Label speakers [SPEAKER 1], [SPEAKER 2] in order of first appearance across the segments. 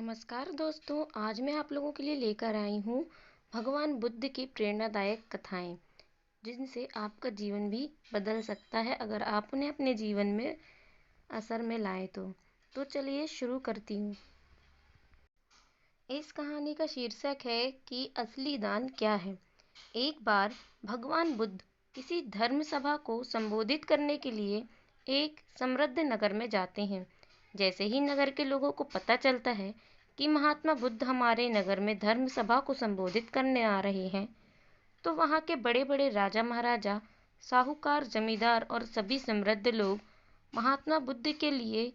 [SPEAKER 1] नमस्कार दोस्तों, आज मैं आप लोगों के लिए लेकर आई हूँ भगवान बुद्ध की प्रेरणादायक कथाएं, जिनसे आपका जीवन भी बदल सकता है अगर आप उन्हें अपने जीवन में असर में लाए तो चलिए शुरू करती हूँ। इस कहानी का शीर्षक है कि असली दान क्या है। एक बार भगवान बुद्ध किसी धर्म सभा को संबोधित करने के लिए एक समृद्ध नगर में जाते हैं। जैसे ही नगर के लोगों को पता चलता है कि महात्मा बुद्ध हमारे नगर में धर्म सभा को संबोधित करने आ रहे हैं, तो वहाँ के बड़े बड़े राजा महाराजा, साहूकार, जमींदार और सभी समृद्ध लोग महात्मा बुद्ध के लिए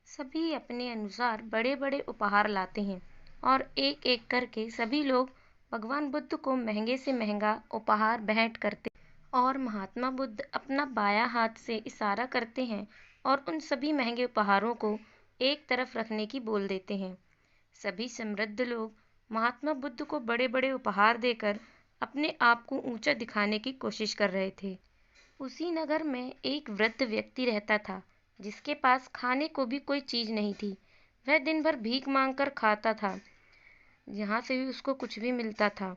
[SPEAKER 1] सभी अपने अनुसार बड़े बड़े उपहार लाते हैं और एक एक करके सभी लोग भगवान बुद्ध को महंगे से महंगा उपहार भेंट करते और महात्मा बुद्ध अपना बायां हाथ से इशारा करते हैं और उन सभी महंगे उपहारों को एक तरफ रखने की बोल देते हैं। सभी समृद्ध लोग महात्मा बुद्ध को बड़े बड़े उपहार देकर अपने आप को ऊंचा दिखाने की कोशिश कर रहे थे। उसी नगर में एक वृद्ध व्यक्ति रहता था, जिसके पास खाने को भी कोई चीज नहीं थी। वह दिन भर भीख मांगकर खाता था। जहाँ से भी उसको कुछ भी मिलता था,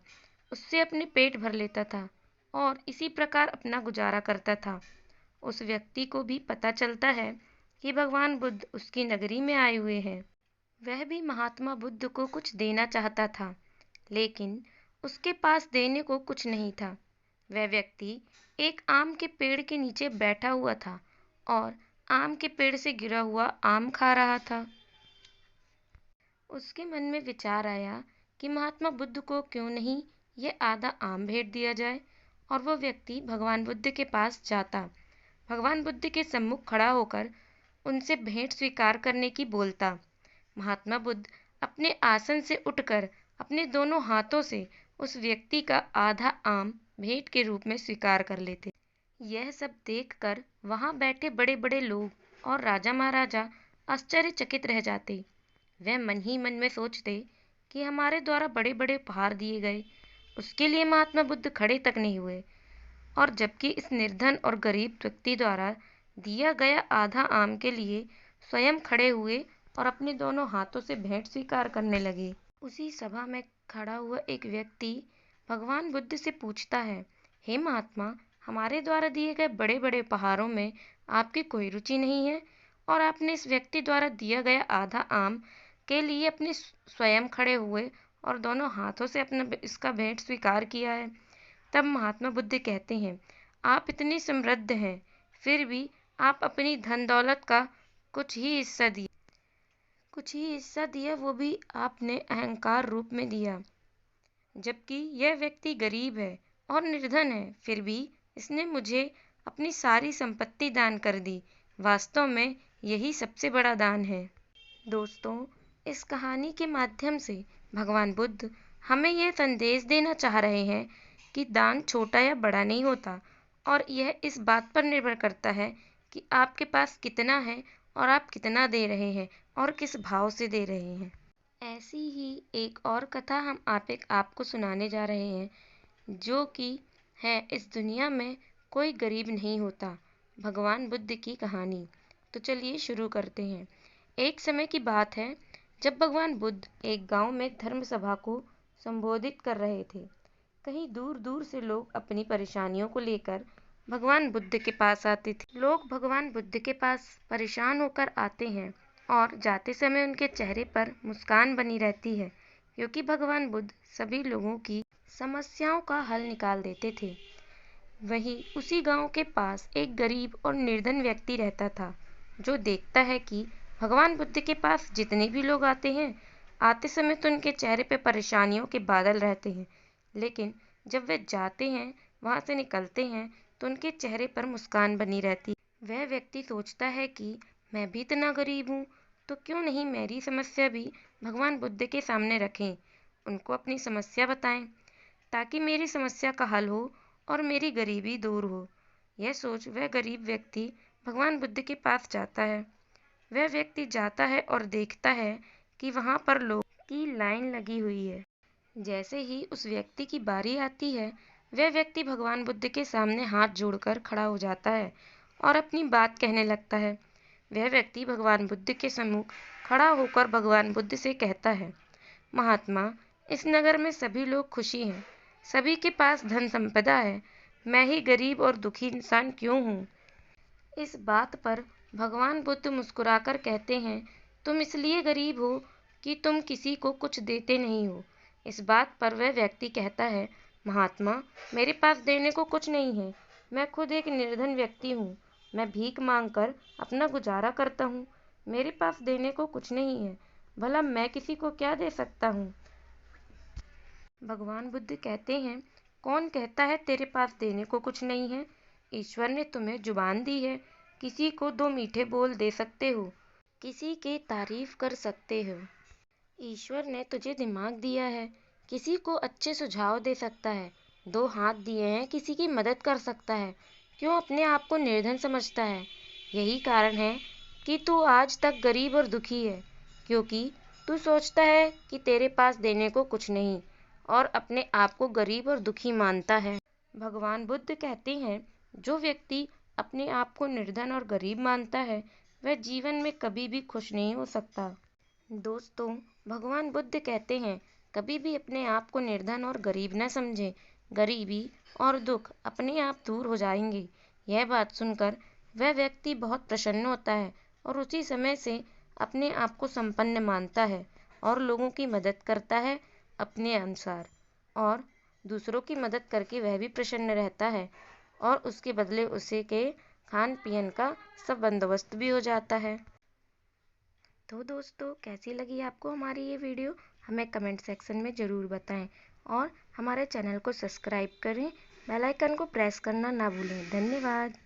[SPEAKER 1] उससे अपने पेट भर लेता था और इसी प्रकार अपना गुजारा करता था। उस व्यक्ति को भी पता चलता है कि भगवान बुद्ध उसकी नगरी में आए हुए हैं। वह भी महात्मा बुद्ध को कुछ देना चाहता था, लेकिन उसके पास देने को कुछ नहीं था। वह व्यक्ति एक आम के पेड़ के नीचे बैठा हुआ था और आम के पेड़ से गिरा हुआ आम खा रहा था। उसके मन में विचार आया कि महात्मा बुद्ध को क्यों नहीं ये आधा आम भेंट दिया जाए, और वह व्यक्ति भगवान बुद्ध के पास जाता। भगवान बुद्ध के सम्मुख खड़ा होकर उनसे भेंट स्वीकार करने की बोलता। महात्मा बुद्ध अपने आसन से उठकर अपने दोनों हाथों से उस व्यक्ति का आधा आम भेंट के रूप में स्वीकार कर लेते। यह सब देखकर वहां बैठे बड़े बड़े लोग और राजा महाराजा आश्चर्यचकित रह जाते। वह मन ही मन में सोचते कि हमारे द्वारा बड़े बड़े उपहार दिए गए, उसके लिए महात्मा बुद्ध खड़े तक नहीं हुए, और जबकि इस निर्धन और गरीब व्यक्ति द्वारा दिया गया आधा आम के लिए स्वयं खड़े हुए और अपने दोनों हाथों से भेंट स्वीकार करने लगे। उसी सभा में खड़ा हुआ एक व्यक्ति भगवान बुद्ध से पूछता है, हे महात्मा, हमारे द्वारा दिए गए बड़े बड़े उपहारों में आपकी कोई रुचि नहीं है और आपने इस व्यक्ति द्वारा दिया गया आधा आम के लिए अपने स्वयं खड़े हुए और दोनों हाथों से अपना इसका भेंट स्वीकार किया है। तब महात्मा बुद्ध कहते हैं, आप इतने समृद्ध हैं, फिर भी आप अपनी धन दौलत का कुछ ही हिस्सा दिया, वो भी आपने अहंकार रूप में दिया। जबकि यह व्यक्ति गरीब है और निर्धन है, फिर भी इसने मुझे अपनी सारी संपत्ति दान कर दी। वास्तव में यही सबसे बड़ा दान है। दोस्तों, इस कहानी के माध्यम से भगवान बुद्ध हमें यह संदेश देना चाह रहे हैं कि दान छोटा या बड़ा नहीं होता, और यह इस बात पर निर्भर करता है कि आपके पास कितना है और आप कितना दे रहे हैं और किस भाव से दे रहे हैं। ऐसी ही एक और कथा हम आपको सुनाने जा रहे हैं, जो कि है इस दुनिया में कोई गरीब नहीं होता, भगवान बुद्ध की कहानी। तो चलिए शुरू करते हैं। एक समय की बात है, जब भगवान बुद्ध एक गांव में धर्म सभा को संबोधित कर रहे थे। कहीं दूर दूर से लोग अपनी परेशानियों को लेकर भगवान बुद्ध के पास आते थे। लोग भगवान बुद्ध के पास परेशान होकर आते हैं और जाते समय उनके चेहरे पर मुस्कान बनी रहती है, क्योंकि भगवान बुद्ध सभी लोगों की समस्याओं का हल निकाल देते थे। वहीं उसी गांव के पास एक गरीब और निर्धन व्यक्ति रहता था, जो देखता है कि भगवान बुद्ध के पास जितने भी लोग आते हैं, आते समय तो उनके चेहरे पे परेशानियों के बादल रहते हैं, लेकिन जब वे जाते हैं, वहां से निकलते हैं, तो उनके चेहरे पर मुस्कान बनी रहती। वह व्यक्ति सोचता है कि मैं भी इतना गरीब हूँ, तो क्यों नहीं मेरी समस्या भी भगवान बुद्ध के सामने रखें, उनको अपनी समस्या बताएं, ताकि मेरी समस्या का हल हो और मेरी गरीबी दूर हो। यह सोच वह गरीब व्यक्ति भगवान बुद्ध के पास जाता है। वह व्यक्ति जाता है और देखता है कि वहां पर लोग की लाइन लगी हुई है। जैसे ही उस व्यक्ति की बारी आती है, वह व्यक्ति भगवान बुद्ध के सामने हाथ जोड़कर खड़ा हो जाता है और अपनी बात कहने लगता है। वह व्यक्ति भगवान बुद्ध के सम्मुख खड़ा होकर भगवान बुद्ध से कहता है, महात्मा, इस नगर में सभी लोग खुशी हैं, सभी के पास धन संपदा है, मैं ही गरीब और दुखी इंसान क्यों हूँ? इस बात पर भगवान बुद्ध मुस्कुराकर कहते हैं, तुम इसलिए गरीब हो कि तुम किसी को कुछ देते नहीं हो। इस बात पर वह व्यक्ति कहता है, महात्मा, मेरे पास देने को कुछ नहीं है, मैं खुद एक निर्धन व्यक्ति हूँ, मैं भीख मांगकर अपना गुजारा करता हूँ, मेरे पास देने को कुछ नहीं है, भला मैं किसी को क्या दे सकता हूँ? भगवान बुद्ध कहते हैं, कौन कहता है तेरे पास देने को कुछ नहीं है? ईश्वर ने तुम्हें जुबान दी है, किसी को दो मीठे बोल दे सकते हो, किसी की तारीफ कर सकते हो। ईश्वर ने तुझे दिमाग दिया है, किसी को अच्छे सुझाव दे सकता है, दो हाथ दिए हैं, किसी की मदद कर सकता है, क्यों अपने आप को निर्धन समझता है? यही कारण है कि तू आज तक गरीब और दुखी है, क्योंकि तू सोचता है कि तेरे पास देने को कुछ नहीं और अपने आप को गरीब और दुखी मानता है। भगवान बुद्ध कहते हैं, जो व्यक्ति अपने आप को निर्धन और गरीब मानता है, वह जीवन में कभी भी खुश नहीं हो सकता। दोस्तों, भगवान बुद्ध कहते हैं, कभी भी अपने आप को निर्धन और गरीब न समझें, गरीबी और दुख अपने आप दूर हो जाएंगे। यह बात सुनकर वह व्यक्ति बहुत प्रसन्न होता है और उसी समय से अपने आप को संपन्न मानता है और लोगों की मदद करता है अपने अनुसार, और दूसरों की मदद करके वह भी प्रसन्न रहता है और उसके बदले उसे के खान पीन का सब बंदोबस्त भी हो जाता है। तो दोस्तों, कैसी लगी आपको हमारी ये वीडियो? हमें कमेंट सेक्शन में ज़रूर बताएं और हमारे चैनल को सब्सक्राइब करें, बेल आइकन को प्रेस करना ना भूलें। धन्यवाद।